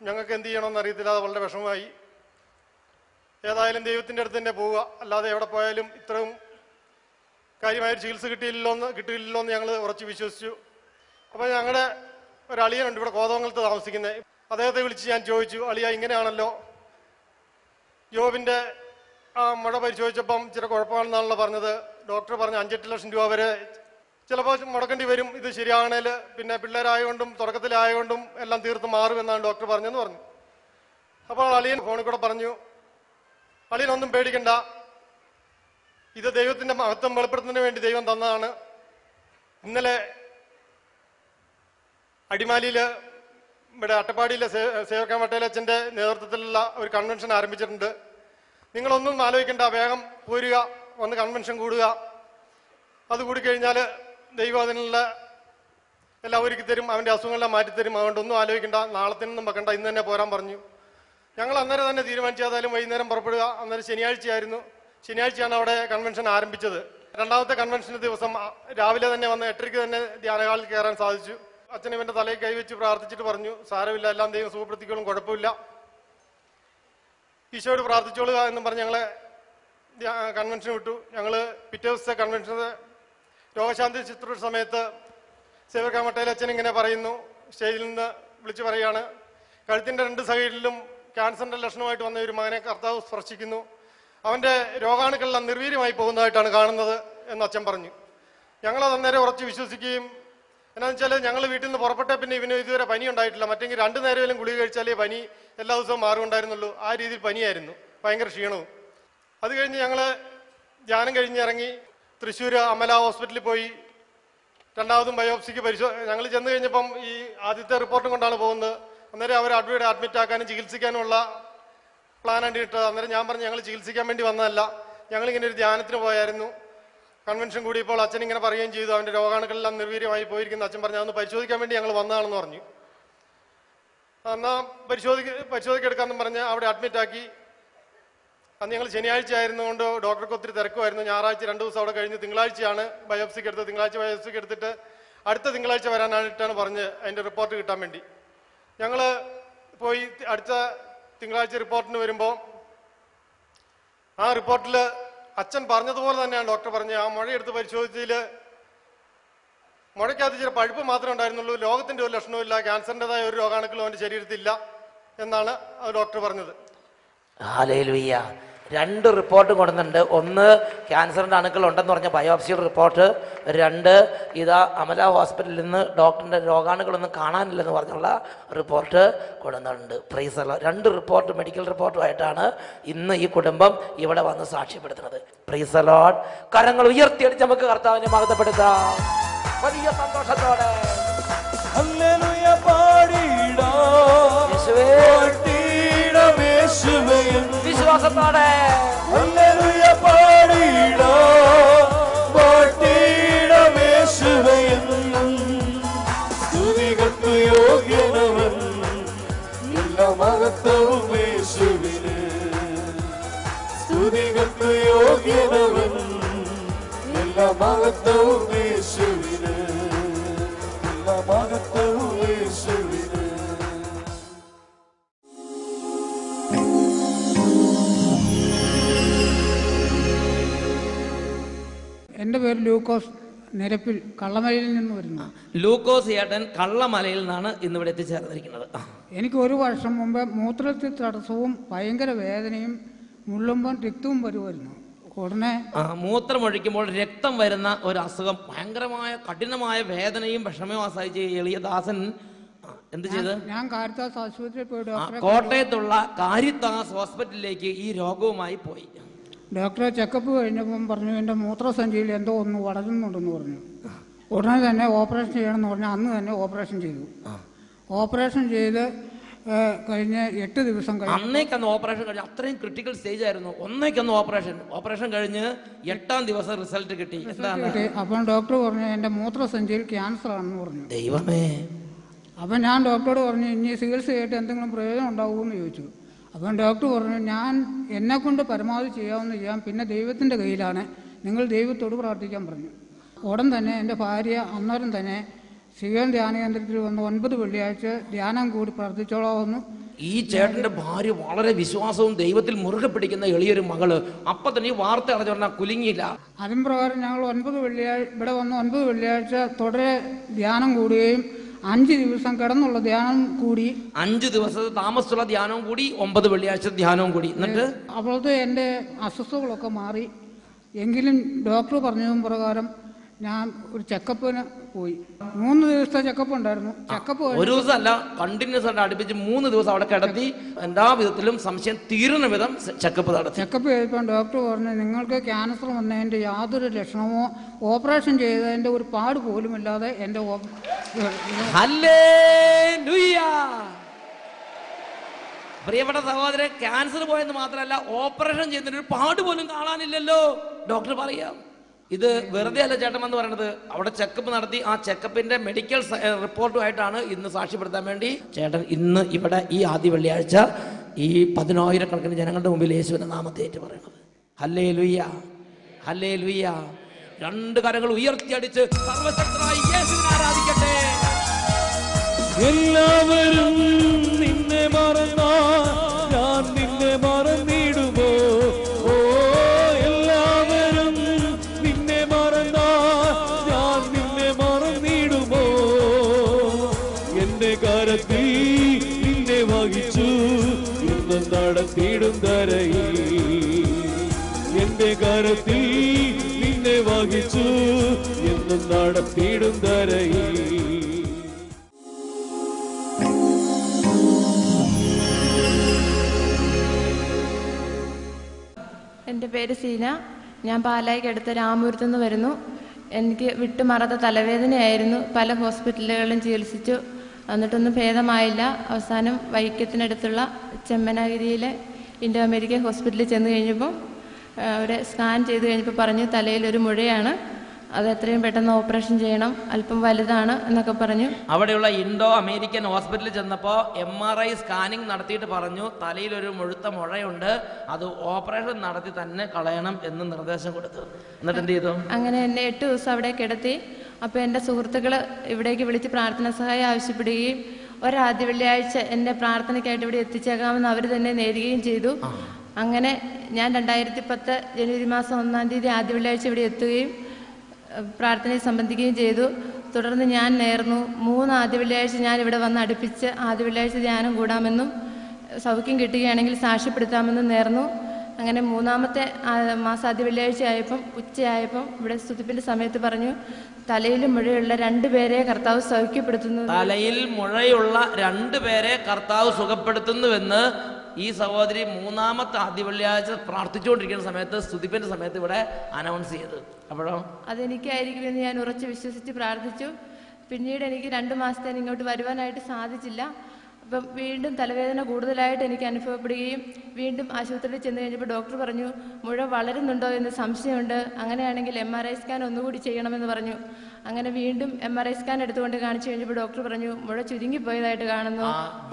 ഞങ്ങൾക്ക് എന്ത് ചെയ്യണമെന്ന് അറിയത്തില്ലാതെ വളരെ വിഷമമായി. ഏതായാലും ദൈവത്തിൻ്റെ അടുത്ത് തന്നെ പോവുക, അല്ലാതെ എവിടെ പോയാലും ഇത്രയും കാര്യമായ ചികിത്സ കിട്ടിയില്ലല്ലോ എന്ന് ഞങ്ങൾ ഉറച്ച് വിശ്വസിച്ചു. അപ്പോൾ ഞങ്ങളുടെ ഒരു അളിയനുണ്ട് ഇവിടെ കോതമംഗലത്ത് താമസിക്കുന്നത്. അദ്ദേഹത്തെ വിളിച്ച് ഞാൻ ചോദിച്ചു, അളിയ ഇങ്ങനെയാണല്ലോ, ജോബിൻ്റെ ആ മുഴ പരിശോധിച്ചപ്പം ചില കുഴപ്പമാണെന്നാണല്ലോ പറഞ്ഞത്. ഡോക്ടർ പറഞ്ഞ് 5-8 ലക്ഷം രൂപ വരെ ചിലപ്പോൾ മുടക്കേണ്ടി വരും, ഇത് ശരിയാകണേൽ പിന്നെ പിള്ളേരായതുകൊണ്ടും തുടക്കത്തിലായതുകൊണ്ടും എല്ലാം തീർത്ത് മാറുമെന്നാണ് ഡോക്ടർ പറഞ്ഞെന്ന് പറഞ്ഞു. അപ്പോൾ അളിയൻ ഫോണിൽ കൂടെ പറഞ്ഞു, അളിയനൊന്നും പേടിക്കണ്ട, ഇത് ദൈവത്തിൻ്റെ മഹത്വം വെളിപ്പെടുത്തുന്നതിന് വേണ്ടി ദൈവം തന്നതാണ്. ഇന്നലെ അടിമാലിയിൽ ഇവിടെ അട്ടപ്പാടിയിലെ സേവക്കാൻ വട്ടേലച്ചൻ്റെ നേതൃത്വത്തിലുള്ള ഒരു കൺവെൻഷൻ ആരംഭിച്ചിട്ടുണ്ട്. നിങ്ങളൊന്നും ആലോചിക്കേണ്ട, വേഗം പോരുക, വന്ന് കൺവെൻഷൻ കൂടുക. അത് കൂടിക്കഴിഞ്ഞാൽ ദൈവം അതിനുള്ള എല്ലാം ഒരുക്കി തരും, അവൻ്റെ അസുഖങ്ങളെല്ലാം മാറ്റിത്തരും. അതുകൊണ്ട് ഒന്നും ആലോചിക്കേണ്ട, നാളത്തിനൊന്നും വെക്കണ്ട, ഇന്ന് തന്നെ പോരാൻ പറഞ്ഞു. ഞങ്ങൾ അന്നേരം തന്നെ തീരുമാനിച്ചു, ഏതായാലും വൈകുന്നേരം പുറപ്പെടുക. അന്നേരം ശനിയാഴ്ചയായിരുന്നു. ശനിയാഴ്ചയാണ് അവിടെ കൺവെൻഷൻ ആരംഭിച്ചത്. രണ്ടാമത്തെ കൺവെൻഷൻ്റെ ദിവസം രാവിലെ തന്നെ വന്ന് 8:30 തന്നെ ധ്യാനഹാളിൽ കയറാൻ സാധിച്ചു. അച്ഛൻ ഇവൻ്റെ തലയിൽ കൈവച്ച് പ്രാർത്ഥിച്ചിട്ട് പറഞ്ഞു, സാരമില്ല, എല്ലാം ദൈവം സുഖപ്പെടുത്തിക്കോളും, കുഴപ്പമില്ല, ഈശോയോട് പ്രാർത്ഥിച്ചോളുക എന്നും പറഞ്ഞ് ഞങ്ങളെ കൺവെൻഷൻ വിട്ടു. ഞങ്ങൾ പിറ്റേ ദിവസത്തെ കൺവെൻഷന് രോഗശാന്തി ശുശ്രൂഷ സമയത്ത് സേവക്കാൻ വട്ടേലച്ചൻ ഇങ്ങനെ പറയുന്നു, സ്റ്റേജിൽ നിന്ന് വിളിച്ചു പറയുകയാണ്, കഴുത്തിൻ്റെ 2 സൈഡിലും ക്യാൻസറിൻ്റെ ലക്ഷണമായിട്ട് വന്ന ഒരു മകനെ കർത്താവ് സ്പർശിക്കുന്നു, അവൻ്റെ രോഗാണുക്കളെല്ലാം നിർവീര്യമായി പോകുന്നതായിട്ടാണ് കാണുന്നത് എന്ന് അച്ഛൻ പറഞ്ഞു. ഞങ്ങളത് അന്നേരം ഉറച്ച് വിശ്വസിക്കുകയും, എന്നാന്ന് വെച്ചാൽ ഞങ്ങൾ വീട്ടിൽ നിന്ന് പുറപ്പെട്ട പിന്നെ ഇവന് ഇതുവരെ പനി ഉണ്ടായിട്ടില്ല. മറ്റെങ്കിൽ 2 നേരമെങ്കിലും ഗുളിക കഴിച്ചാലേ പനി എല്ലാ ദിവസവും മാറുണ്ടായിരുന്നുള്ളൂ. ആ രീതിയിൽ പനിയായിരുന്നു, ഭയങ്കര ക്ഷീണവും. അത് കഴിഞ്ഞ് ഞങ്ങൾ ധ്യാനം കഴിഞ്ഞിറങ്ങി തൃശ്ശൂർ അമല ഹോസ്പിറ്റലിൽ പോയി. രണ്ടാമതും ബയോപ്സിക്ക് ഞങ്ങൾ ചെന്ന് കഴിഞ്ഞപ്പം ഈ ആദ്യത്തെ റിപ്പോർട്ടും കൊണ്ടാണ് പോകുന്നത്. അന്നേരം അവർ അഡ്മിറ്റ് ആക്കാനും ചികിത്സിക്കാനുമുള്ള പ്ലാനാണ് ഇട്ടത്. അന്നേരം ഞാൻ പറഞ്ഞു, ഞങ്ങൾ ചികിത്സിക്കാൻ വേണ്ടി വന്നതല്ല, ഞങ്ങളിങ്ങനെ ഒരു ധ്യാനത്തിന് പോയായിരുന്നു. കൺവെൻഷൻ കൂടിയപ്പോൾ അച്ഛൻ ഇങ്ങനെ പറയുകയും ചെയ്തു, അവൻ്റെ രോഗാണുക്കളെല്ലാം നിർവീര്യമായി പോയിരിക്കുന്നു. അച്ഛൻ പറഞ്ഞു, അതൊന്ന് പരിശോധിക്കാൻ വേണ്ടി ഞങ്ങൾ വന്നതാണെന്ന് പറഞ്ഞു. എന്നാൽ പരിശോധിക്കെടുക്കാമെന്നും പറഞ്ഞ് അവിടെ അഡ്മിറ്റാക്കി. അന്ന് ഞങ്ങൾ ശനിയാഴ്ച ആയിരുന്നുകൊണ്ട് ഡോക്ടർക്ക് ഒത്തിരി തിരക്കുമായിരുന്നു. ഞായറാഴ്ച 2 ദിവസം അവിടെ കഴിഞ്ഞ് തിങ്കളാഴ്ചയാണ് ബയോപ്സിക്ക് എടുത്തത്. തിങ്കളാഴ്ച ബയോപ്സിക്ക് എടുത്തിട്ട് അടുത്ത തിങ്കളാഴ്ച വരാനായിട്ടാണ് പറഞ്ഞ് അതിൻ്റെ റിപ്പോർട്ട് കിട്ടാൻ വേണ്ടി. ഞങ്ങൾ പോയി അടുത്ത തിങ്കളാഴ്ച റിപ്പോർട്ടിന് വരുമ്പോൾ ആ റിപ്പോർട്ടിൽ അച്ഛൻ പറഞ്ഞതുപോലെ തന്നെയാണ് ഡോക്ടർ പറഞ്ഞത്. ആ മുഴയെടുത്ത് പരിശോധിച്ചതിൽ മുഴയ്ക്കകത്ത് ചില പഴുപ്പ് മാത്രമേ ഉണ്ടായിരുന്നുള്ളൂ, രോഗത്തിൻ്റെ ഒരു ലക്ഷണവുമില്ല, ക്യാൻസറിൻ്റെതായ ഒരു രോഗാണുക്കളും അവൻ്റെ ശരീരത്തിലില്ല എന്നാണ് ഡോക്ടർ പറഞ്ഞത്. ഹല്ലേലൂയ. 2 റിപ്പോർട്ടും കൊടുക്കുന്നുണ്ട്. ഒന്ന് ക്യാൻസറിൻ്റെ അണുക്കൾ ഉണ്ടെന്ന് പറഞ്ഞ ബയോപ്സിയുടെ റിപ്പോർട്ട്, 2 ഇതാ അമല ഹോസ്പിറ്റലിൽ നിന്ന് ഡോക്ടറിൻ്റെ രോഗാണുക്കളൊന്നും കാണാനില്ലെന്ന് പറഞ്ഞുള്ള റിപ്പോർട്ട് കൊടുക്കുന്നുണ്ട്. Praise the Lord. 2 report medical റിപ്പോർട്ടുമായിട്ടാണ് ഇന്ന് ഈ കുടുംബം ഇവിടെ വന്ന് സാക്ഷ്യപ്പെടുത്തുന്നത്. Price the Lord. കരങ്ങൾ ഉയർത്തിയടിച്ച് നമുക്ക് കർത്താവിനെ മഹത്വപ്പെടുത്താം വലിയ സന്തോഷത്തോടെ. ഹല്ലേലൂയ പാടിടാം യേശുവേ, വിശ്വാസത്തോടെ ഹല്ലേലൂയ പാടിടാം യേശുവെന്നും സ്തുതികൾക്ക് യോഗ്യനവൻ, എല്ലാ മഹത്വവും യേശുവിന്. സ്തുതികൾക്ക് യോഗ്യനവൻ, എല്ലാ മഹത്വവും യേശുവിന്, എല്ലാ മഹത്വവും യേശുവിന്. എൻ്റെ പേര് ലൂക്കോസ്, നിരപ്പിൽ കള്ളമലയിൽ നിന്ന് വരുന്നു. ലൂക്കോസ് ഏട്ടൻ കള്ളമലയിൽ നിന്നാണ് ഇന്നിവിടെ എത്തിച്ചേർന്നിരിക്കുന്നത്. എനിക്ക് 1 വർഷം മുമ്പ് മൂത്രത്തിൽ തടസ്സവും ഭയങ്കര വേദനയും മുള്ളുമ്പം രക്തവും വരുമായിരുന്നു. ഉടനെ മൂത്രമൊഴിക്കുമ്പോൾ രക്തം വരുന്ന ഒരു അസുഖം, ഭയങ്കരമായ കഠിനമായ വേദനയും വിഷമവും സഹിച്ച് എളിയ ദാസൻ എന്ത് ചെയ്ത്? ഞാൻ കാരിത്താസ് ആശുപത്രിയിൽ പോയി ഡോക്ടറെ കോട്ടയത്തുള്ള കാരിത്താസ് ഹോസ്പിറ്റലിലേക്ക് ഈ രോഗവുമായി പോയി. ഡോക്ടറെ ചെക്കപ്പ് കഴിഞ്ഞപ്പം പറഞ്ഞു എൻ്റെ മൂത്രസഞ്ചിയിൽ എന്തോ ഒന്ന് വളരുന്നുണ്ടെന്ന് പറഞ്ഞു. ഉടനെ തന്നെ ഓപ്പറേഷൻ ചെയ്യണമെന്ന് പറഞ്ഞാൽ അന്ന് തന്നെ ഓപ്പറേഷൻ ചെയ്തു. ഓപ്പറേഷൻ ചെയ്ത് കഴിഞ്ഞ് 8 ദിവസം കഴിഞ്ഞു. അന്നേക്കന്ന് ഓപ്പറേഷൻ കഴിഞ്ഞ് അത്രയും ക്രിട്ടിക്കൽ സ്റ്റേജ് ആയിരുന്നു. ഒന്നേക്കന്ന് ഓപ്പറേഷൻ കഴിഞ്ഞ് 8ാം ദിവസം റിസൾട്ട് കിട്ടി. അപ്പം ഡോക്ടർ പറഞ്ഞു എൻ്റെ മൂത്രസഞ്ചിയിൽ ക്യാൻസർ ആണെന്ന് പറഞ്ഞു. ദൈവമേ. അപ്പം ഞാൻ ഡോക്ടറോട് പറഞ്ഞു ഇനി ചികിത്സ ചെയ്തിട്ട് എന്തെങ്കിലും പ്രയോജനം ഉണ്ടാവുമെന്ന് ചോദിച്ചു. അപ്പം ഡോക്ടർ പറഞ്ഞു ഞാൻ എന്നെക്കൊണ്ട് പരമാവധി ചെയ്യാവുന്ന ചെയ്യാം, പിന്നെ ദൈവത്തിൻ്റെ കയ്യിലാണ്, നിങ്ങൾ ദൈവത്തോട് പ്രാർത്ഥിക്കാൻ പറഞ്ഞു. ഉടൻ തന്നെ എൻ്റെ ഭാര്യ അന്നേരം തന്നെ ശിവൻ ധ്യാന കേന്ദ്രത്തിൽ വന്ന് 9 വെള്ളിയാഴ്ച ധ്യാനം കൂടി പ്രാർത്ഥിച്ചോളാമെന്നു. ഈ ചേട്ടന്റെ ഭാര്യ വളരെ വിശ്വാസവും ദൈവത്തിൽ മുറുകെ പിടിക്കുന്ന എളിയൊരു മകള്. അപ്പൊ തന്നെ ഈ വാർത്ത അറിഞ്ഞു പറഞ്ഞാൽ കുലുങ്ങിയില്ല. അതിന് പ്രകാരം ഞങ്ങൾ 9 വെള്ളിയാഴ്ച ഇവിടെ വന്ന് 9 വെള്ളിയാഴ്ച തുടരെ ധ്യാനം കൂടുകയും 5 ദിവസം കിടന്നുള്ള ധ്യാനം കൂടി, 5 ദിവസത്തെ താമസമുള്ള ധ്യാനവും കൂടി, 9 വെള്ളിയാഴ്ച ധ്യാനവും കൂടി. എന്നിട്ട് അപ്പോഴത്തെ എൻ്റെ അസ്വസ്ഥതകളൊക്കെ മാറി. എങ്കിലും ഡോക്ടർ പറഞ്ഞതും പ്രകാരം ഞാൻ ഒരു ചെക്കപ്പിന് പോയി. 3 ദിവസത്തെ ചെക്കപ്പ് ഉണ്ടായിരുന്നു. ചെക്കപ്പ് ഒരു ദിവസമല്ല, കണ്ടിന്യൂസ് ആയിട്ട് അടുപ്പിച്ച് 3 ദിവസം അവിടെ കിടത്തി എല്ലാ വിധത്തിലും സംശയം തീരുന്ന വിധം ചെക്കപ്പ് നടത്തി. ചെക്കപ്പ് ചെയ്തപ്പോൾ ഡോക്ടർ പറഞ്ഞു നിങ്ങൾക്ക് ക്യാൻസർ വന്നതിൻ്റെ യാതൊരു ലക്ഷണമോ ഓപ്പറേഷൻ ചെയ്തതിൻ്റെ ഒരു പാട് പോലുമില്ലാതെ എൻ്റെ പ്രിയപ്പെട്ട സഹോദരൻ, ക്യാൻസർ പോയെന്ന് മാത്രമല്ല ഓപ്പറേഷൻ ചെയ്യുന്നതിന് ഒരു പാട് പോലും കാണാനില്ലല്ലോ ഡോക്ടർ പറയാം. ഇത് വെറുതെ അല്ല ചേട്ടൻ എന്ന് പറയുന്നത്. അവിടെ ചെക്കപ്പ് നടത്തി ആ ചെക്കപ്പിന്റെ മെഡിക്കൽ റിപ്പോർട്ടുമായിട്ടാണ് ഇന്ന് സാക്ഷ്യപ്പെടുത്താൻ വേണ്ടി ചേട്ടൻ ഇന്ന് ഇവിടെ ഈ ആദ്യ വെള്ളിയാഴ്ച ഈ 10,000 ജനങ്ങളുടെ മുമ്പിൽ യേശുവിന്റെ നാമത്തെ ഏറ്റു പറയുന്നത്. Hallelujah, hallelujah. 2 കരങ്ങൾ ഉയർത്തിയടിച്ച് സർവശക്തനായ യേശുവിനെ ആരാധിക്കട്ടെ. എല്ലാവരും നിന്നെ മറന്നാൽ ഞാൻ നിന്നെ മറന്നിടുമോ? ഓ, എല്ലാവരും നിന്നെ മറന്നാൽ ഞാൻ നിന്നെ മറന്നിടുമോ? എന്റെ കരത്തിൽ നിന്നെ വഹിച്ചു എന്നും നടത്തിയിടും ധരയിൽ. എന്റെ കരത്തിൽ നിന്നെ വഹിച്ചു എന്നും നടത്തിയിടും ധരയിൽ. എൻ്റെ പേര് സീന. ഞാൻ പാലായിക്ക് അടുത്ത രാമപുരത്തു നിന്ന് വരുന്നു. എനിക്ക് വിട്ടുമാറാത്ത തലവേദനയായിരുന്നു. പല ഹോസ്പിറ്റലുകളിലും ചികിത്സിച്ചു, എന്നിട്ടൊന്നും ഭേദമായില്ല. അവസാനം വൈക്കത്തിനടുത്തുള്ള ചെമ്മനാഗിരിയിലെ ഇൻഡോ അമേരിക്കൻ ഹോസ്പിറ്റലിൽ ചെന്ന് കഴിഞ്ഞപ്പോൾ അവിടെ സ്കാൻ ചെയ്ത് കഴിഞ്ഞപ്പോൾ പറഞ്ഞു തലയിൽ ഒരു മുഴയാണ്, അത് എത്രയും പെട്ടെന്ന് ഓപ്പറേഷൻ ചെയ്യണം, അല്പം വലുതാണ് എന്നൊക്കെ പറഞ്ഞു. അവിടെയുള്ള ഇൻഡോ അമേരിക്കൻ ഹോസ്പിറ്റലിൽ ചെന്നപ്പോൾ MRI സ്കാനിങ് നടത്തിയിട്ട് പറഞ്ഞു തലയിൽ ഒരു മുഴുത്ത മുഴയുണ്ട്, അത് ഓപ്പറേഷൻ നടത്തി തന്നെ കളയണം എന്ന് നിർദ്ദേശം കൊടുത്തു. എന്നിട്ട് എന്ത് ചെയ്തു? അങ്ങനെ എന്നെ 8 ദിവസം അവിടെ കിടത്തി. അപ്പോൾ എൻ്റെ സുഹൃത്തുക്കൾ ഇവിടേക്ക് വിളിച്ച് പ്രാർത്ഥന സഹായം ആവശ്യപ്പെടുകയും ഒരാദ്യ വെള്ളിയാഴ്ച എന്നെ പ്രാർത്ഥനയ്ക്കായിട്ട് ഇവിടെ എത്തിച്ചേക്കാമെന്ന് അവർ തന്നെ നേരുകയും ചെയ്തു. അങ്ങനെ ഞാൻ 2010 ജനുവരി മാസം 1-ാം തീയതി ആദ്യ വെള്ളിയാഴ്ച ഇവിടെ എത്തുകയും പ്രാർത്ഥനയിൽ സംബന്ധിക്കുകയും ചെയ്തു. തുടർന്ന് ഞാൻ നേർന്നു 3 ആദ്യ വെള്ളിയാഴ്ച ഞാൻ ഇവിടെ വന്ന് അടുപ്പിച്ച് ആദ്യ വെള്ളിയാഴ്ച ധ്യാനം കൂടാമെന്നും സൗഖ്യം കിട്ടുകയാണെങ്കിൽ സാക്ഷ്യപ്പെടുത്താമെന്നും നേർന്നു. അങ്ങനെ 3-ാമത്തെ മാസം ആദ്യ വെള്ളിയാഴ്ച ആയപ്പം ഉച്ചയായപ്പം ഇവിടെ സ്തുതിപ്പിന്റെ സമയത്ത് പറഞ്ഞു തലയിൽ മുഴയുള്ള 2 പേരെ കർത്താവ് സൗഖ്യപ്പെടുത്തുന്നു. തലയിൽ മുഴയുള്ള 2 പേരെ കർത്താവ് സുഖപ്പെടുത്തുന്നുവെന്ന് ഈ സഹോദരി 3-ാമത്തെ ആദ്യ വെള്ളിയാഴ്ച പ്രാർത്ഥിച്ചുകൊണ്ടിരിക്കുന്ന സമയത്ത് സ്തുതിപ്പിന്റെ സമയത്ത് ഇവിടെ അനൗൺസ് ചെയ്തു. അപ്പോഴോ അതെനിക്കായിരിക്കുമെന്ന് ഞാൻ ഉറച്ചു വിശ്വസിച്ച് പ്രാർത്ഥിച്ചു. പിന്നീട് എനിക്ക് 2 മാസത്തേന് ഇങ്ങോട്ട് വരുവാനായിട്ട് സാധിച്ചില്ല. അപ്പം വീണ്ടും തലവേദന കൂടുതലായിട്ട് എനിക്ക് അനുഭവപ്പെടുകയും വീണ്ടും ആശുപത്രിയിൽ ചെന്ന് കഴിഞ്ഞപ്പോൾ ഡോക്ടർ പറഞ്ഞു മുഴ വളരുന്നുണ്ടോ എന്ന് സംശയമുണ്ട്, അങ്ങനെയാണെങ്കിൽ MRI സ്കാൻ ഒന്നുകൂടി ചെയ്യണമെന്ന് പറഞ്ഞു. അങ്ങനെ വീണ്ടും MRI സ്കാൻ എടുത്തുകൊണ്ട് കാണിച്ചു കഴിഞ്ഞപ്പോൾ ഡോക്ടർ പറഞ്ഞു മുഴ ചുരുങ്ങിപ്പോയതായിട്ട് കാണുന്നു.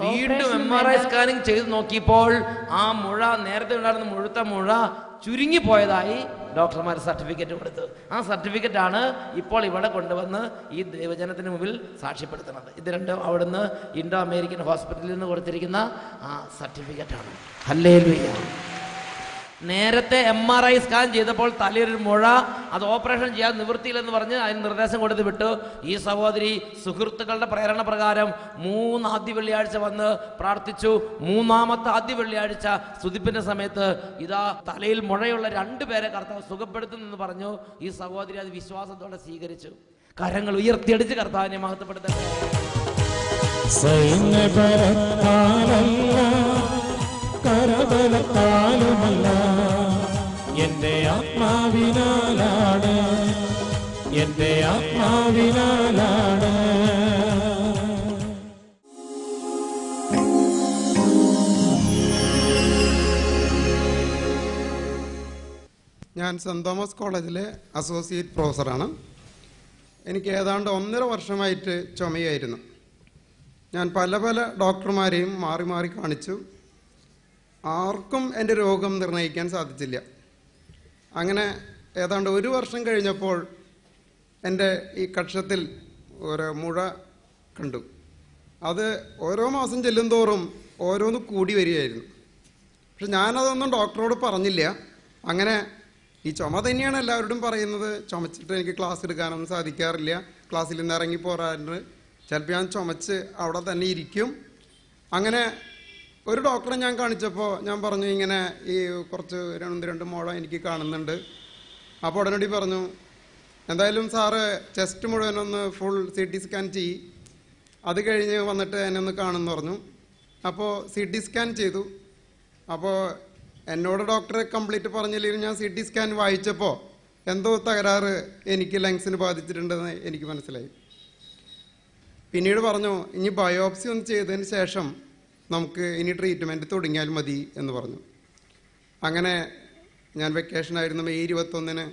വീണ്ടും MRI സ്കാനിങ് ചെയ്ത് നോക്കിയപ്പോൾ ആ മുഴ, നേരത്തെ ഉണ്ടായിരുന്ന മുഴുത്ത മുഴ ചുരുങ്ങിപ്പോയതായി ഡോക്ടർമാർ സർട്ടിഫിക്കറ്റ് കൊടുത്തു. ആ സർട്ടിഫിക്കറ്റാണ് ഇപ്പോൾ ഇവിടെ കൊണ്ടുവന്ന് ഈ ദൈവജനത്തിന് മുമ്പിൽ സാക്ഷ്യപ്പെടുത്തുന്നത്. ഇത് രണ്ടും അവിടുന്ന് ഇൻഡോ അമേരിക്കൻ ഹോസ്പിറ്റലിൽ നിന്ന് കൊടുത്തിരിക്കുന്ന ആ സർട്ടിഫിക്കറ്റാണ്. ഹല്ലേലൂയ. നേരത്തെ MRI സ്കാൻ ചെയ്തപ്പോൾ തലയൊരു മുഴ, അത് ഓപ്പറേഷൻ ചെയ്യാൻ നിവൃത്തിയില്ലെന്ന് പറഞ്ഞ് അതിന് നിർദ്ദേശം കൊടുത്ത് വിട്ടു. ഈ സഹോദരി സുഹൃത്തുക്കളുടെ പ്രേരണ പ്രകാരം 3 ആദ്യ വെള്ളിയാഴ്ച വന്ന് പ്രാർത്ഥിച്ചു. 3-ാമത്തെ ആദ്യ വെള്ളിയാഴ്ച സ്തുതിപ്പിന്റെ സമയത്ത് ഇതാ തലയിൽ മുഴയുള്ള 2 പേരെ കർത്താവ് സുഖപ്പെടുത്തുന്നെന്ന് പറഞ്ഞു. ഈ സഹോദരി അത് വിശ്വാസത്തോടെ സ്വീകരിച്ചു. കരങ്ങൾ ഉയർത്തിയടിച്ച് കർത്താവിനെ മഹത്വപ്പെടുത്തട്ടെ. സൈന്യബലത്താലല്ല കരബലത്താലുമല്ല എൻ്റെ ആത്മാവിനാലാണ് എൻ്റെ ആത്മാവിനാലാണ്. ഞാൻ സെൻറ് തോമസ് കോളേജിലെ അസോസിയേറ്റ് പ്രൊഫസറാണ്. എനിക്ക് ഏതാണ്ട് 1.5 വർഷമായിട്ട് ചുമയായിരുന്നു. ഞാൻ പല പല ഡോക്ടർമാരെയും മാറി മാറി കാണിച്ചു. ആർക്കും എൻ്റെ രോഗം നിർണ്ണയിക്കാൻ സാധിച്ചില്ല. അങ്ങനെ ഏതാണ്ട് 1 വർഷം കഴിഞ്ഞപ്പോൾ എൻ്റെ ഈ കക്ഷത്തിൽ ഒരു മുഴ കണ്ടു. അത് ഓരോ മാസം ചെല്ലുന്തോറും ഓരോന്ന് കൂടി വരികയായിരുന്നു. പക്ഷെ ഞാനതൊന്നും ഡോക്ടറോട് പറഞ്ഞില്ല. അങ്ങനെ ഈ ചുമ തന്നെയാണ് എല്ലാവരോടും പറയുന്നത്. ചുമച്ചിട്ട് എനിക്ക് ക്ലാസ് എടുക്കാനൊന്നും സാധിക്കാറില്ല, ക്ലാസ്സിൽ നിന്ന് ഇറങ്ങി പോരാറുണ്ട്, ചിലപ്പോൾ ഞാൻ ചുമച്ച് അവിടെ തന്നെ ഇരിക്കും. അങ്ങനെ ഒരു ഡോക്ടറെ ഞാൻ കാണിച്ചപ്പോൾ ഞാൻ പറഞ്ഞു ഇങ്ങനെ ഈ കുറച്ച് 2 മുഴ എനിക്ക് കാണുന്നുണ്ട്. അപ്പോൾ ഉടനടി പറഞ്ഞു എന്തായാലും സാറ് ചെസ്റ്റ് മുഴുവനൊന്ന് ഫുൾ CT സ്കാൻ ചെയ്യ്, അത് കഴിഞ്ഞ് വന്നിട്ട് എന്നെ ഒന്ന് കാണുമെന്ന് പറഞ്ഞു. അപ്പോൾ CT സ്കാൻ ചെയ്തു. അപ്പോൾ എന്നോട് ഡോക്ടറെ കംപ്ലീറ്റ് പറഞ്ഞില്ലെങ്കിൽ ഞാൻ CT സ്കാൻ വായിച്ചപ്പോൾ എന്തോ തകരാറ് എനിക്ക് ലങ്സിന് ബാധിച്ചിട്ടുണ്ടെന്ന് എനിക്ക് മനസ്സിലായി. പിന്നീട് പറഞ്ഞു ഇനി ബയോപ്സി ഒന്ന് ചെയ്തതിന് ശേഷം നമുക്ക് ഇനി ട്രീറ്റ്മെൻറ്റ് തുടങ്ങിയാൽ മതി എന്ന് പറഞ്ഞു. അങ്ങനെ ഞാൻ വെക്കേഷനായിരുന്നു, May 21